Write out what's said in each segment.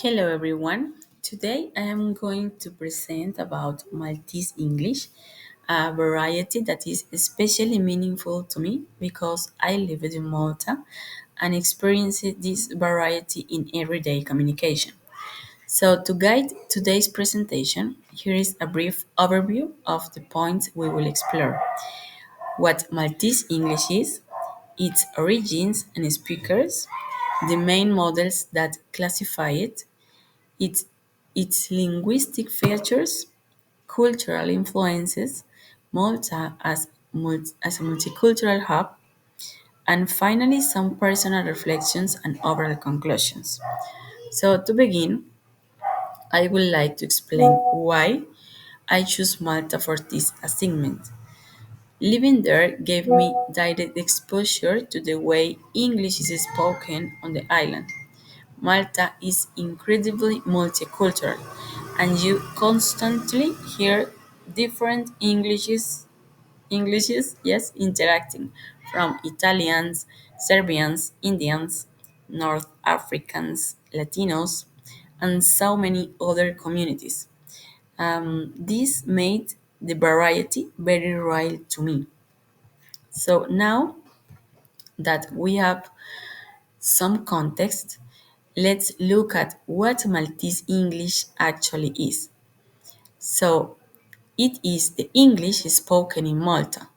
Hello everyone. Today I am going to present about Maltese English, a variety that is especially meaningful to me because I lived in Malta and experienced this variety in everyday communication. So to guide today's presentation, here is a brief overview of the points we will explore. What Maltese English is, its origins and speakers, the main models that classify it, its, its linguistic features, cultural influences, Malta as a multicultural hub, and finally some personal reflections and overall conclusions. So, to begin, I would like to explain why I chose Malta for this assignment. Living there gave me direct exposure to the way English is spoken on the island. Malta is incredibly multicultural, and you constantly hear different Englishes, yes, interacting from Italians, Serbians, Indians, North Africans, Latinos, and so many other communities. This made the variety very real to me. So now that we have some context, let's look at what Maltese English actually is. So, it is the English spoken in Malta,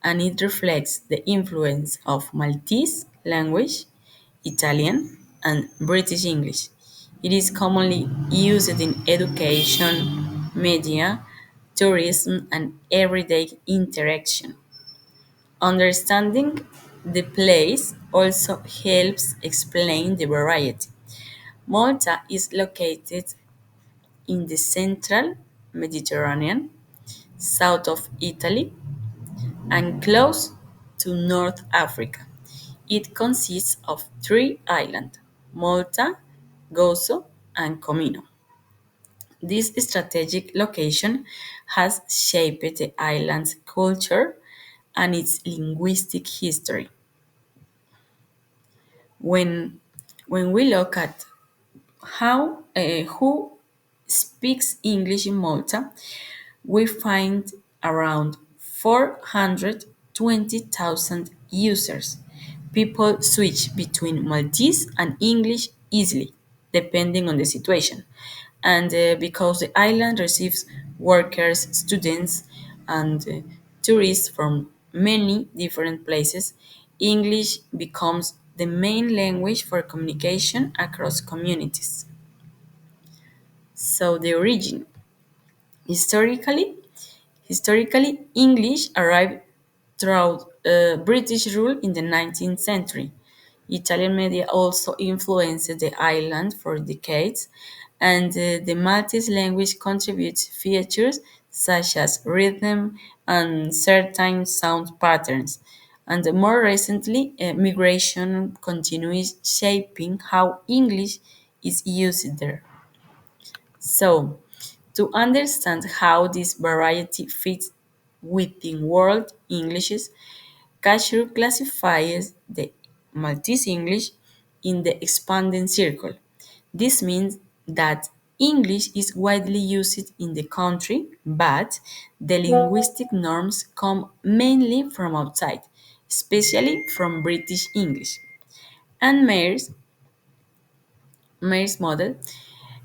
and it reflects the influence of Maltese language, Italian, and British English. It is commonly used in education, media, tourism, and everyday interaction. Understanding the place also helps explain the variety. Malta is located in the central Mediterranean, south of Italy, and close to North Africa. It consists of three islands, Malta, Gozo, and Comino. This strategic location has shaped the island's culture and its linguistic history. When, when we look at who speaks English in Malta, we find around 420,000 users. People switch between Maltese and English easily, depending on the situation. And because the island receives workers, students, and tourists from many different places, English becomes the main language for communication across communities. So, the origin. Historically, Historically, English arrived throughout British rule in the 19th century. Italian media also influenced the island for decades, and the Maltese language contributes features such as rhythm and certain sound patterns. And more recently, migration continues shaping how English is used there. So, to understand how this variety fits within world Englishes, Cashew classifies the Maltese English in the expanding circle. This means that English is widely used in the country, but the linguistic norms come mainly from outside, especially from British English. And Mayer's model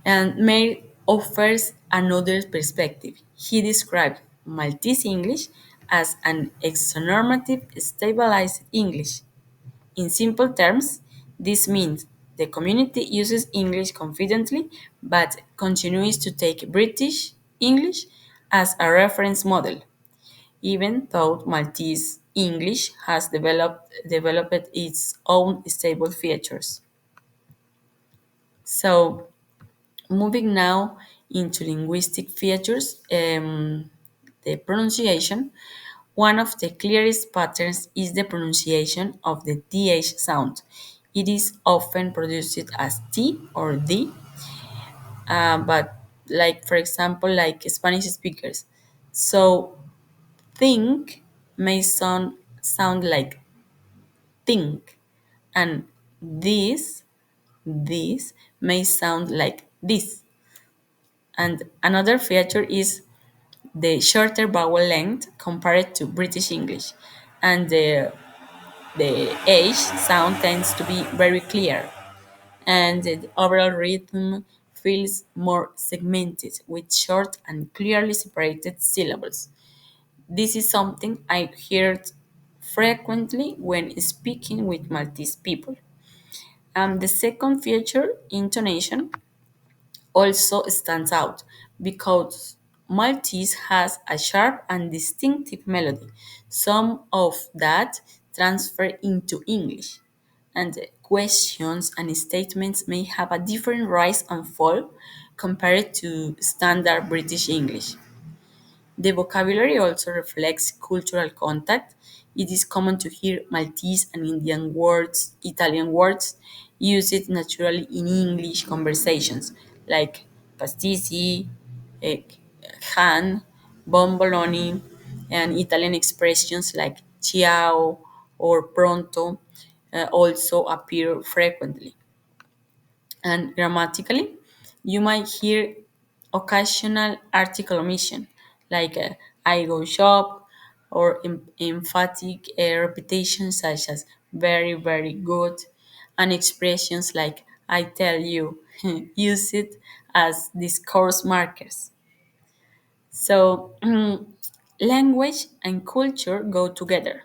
and Mayer offers another perspective. He described Maltese English as an exonormative stabilized English. In simple terms, this means the community uses English confidently but continues to take British English as a reference model, even though Maltese English has developed its own stable features. So, moving now into linguistic features, the pronunciation, one of the clearest patterns is the pronunciation of the th sound. It is often produced as t or d, but like for example, like Spanish speakers. So think may sound like think, and this this may sound like this. And another feature is the shorter vowel length compared to British English. And the H sound tends to be very clear, and the overall rhythm feels more segmented with short and clearly separated syllables. This is something I heard frequently when speaking with Maltese people. The second feature, intonation, also stands out because Maltese has a sharp and distinctive melody. Some of that transfer into English, and questions and statements may have a different rise and fall compared to standard British English. The vocabulary also reflects cultural contact. It is common to hear Maltese and Indian words, Italian words, used naturally in English conversations, like pasticci, eh, can, bomboloni, and Italian expressions like ciao or pronto also appear frequently. And grammatically, you might hear occasional article omission, like I go shop, or emphatic repetitions such as very, very good, and expressions like I tell you, use it as discourse markers. So, language and culture go together,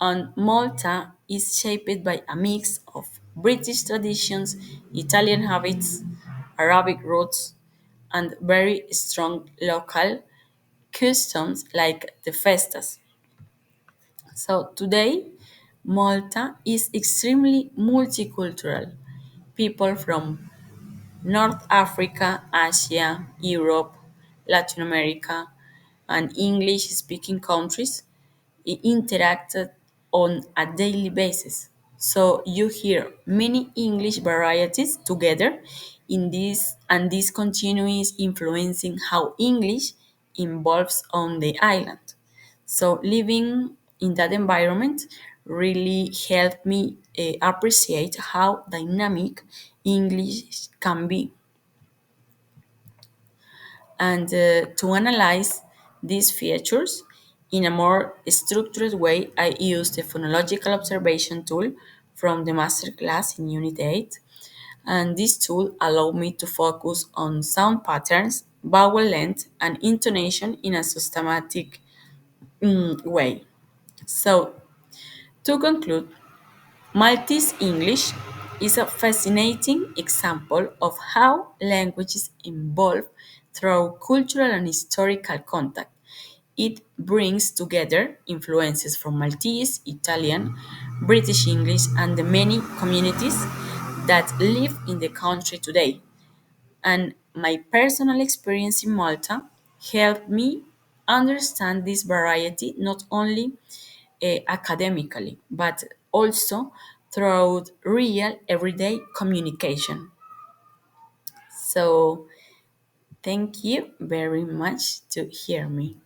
and Malta is shaped by a mix of British traditions, Italian habits, Arabic roots, and very strong local customs like the festas. So today, Malta is extremely multicultural. People from North Africa, Asia, Europe, Latin America, and English speaking countries interacted on a daily basis. So you hear many English varieties together in this, and this continues influencing how English evolves on the island. So living in that environment really helped me appreciate how dynamic English can be. And to analyze these features in a more structured way, I used the phonological observation tool from the masterclass in Unit 8. And this tool allowed me to focus on sound patterns, vowel length, and intonation in a systematic way. So, to conclude, Maltese English is a fascinating example of how languages evolve through cultural and historical contact. It brings together influences from Maltese, Italian, British English, and the many communities that live in the country today. And my personal experience in Malta helped me understand this variety not only academically, but also through real everyday communication. So, thank you very much to hear me.